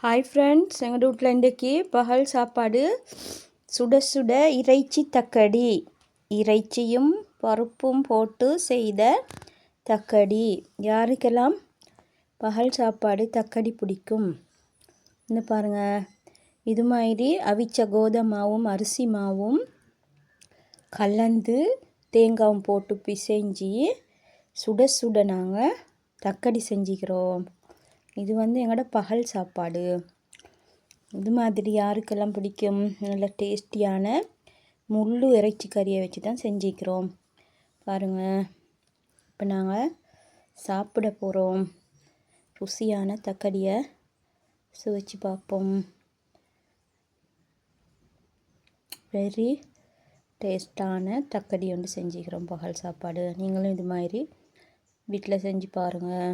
Hi friends, எங்கள் வீட்டில் இன்றைக்கி பகல் சாப்பாடு சுட சுட இறைச்சி தக்கடி. இறைச்சியும் பருப்பும் போட்டு செய்த தக்கடி. யாருக்கெல்லாம் பகல் சாப்பாடு தக்கடி பிடிக்கும்? இந்த பாருங்கள், இது மாதிரி அவிச்ச கோதுமை மாவும் அரிசி மாவும் கலந்து தேங்காயும் போட்டு பிசைஞ்சி சுட சுட நாங்கள் தக்கடி செஞ்சுக்கிறோம். இது எங்களோட பகல் சாப்பாடு. இது மாதிரி யாருக்கெல்லாம் பிடிக்கும்? நல்ல டேஸ்டியான முள்ளு இறைச்சி கறியை வச்சு தான் செஞ்சுக்கிறோம். பாருங்கள், இப்போ நாங்கள் சாப்பிட போகிறோம். ருசியான தக்கடியை சுவைச்சு பார்ப்போம். வெரி டேஸ்டான தக்கடி ஒன்று செஞ்சுக்கிறோம் பகல் சாப்பாடு. நீங்களும் இது மாதிரி வீட்டில் செஞ்சு பாருங்கள்.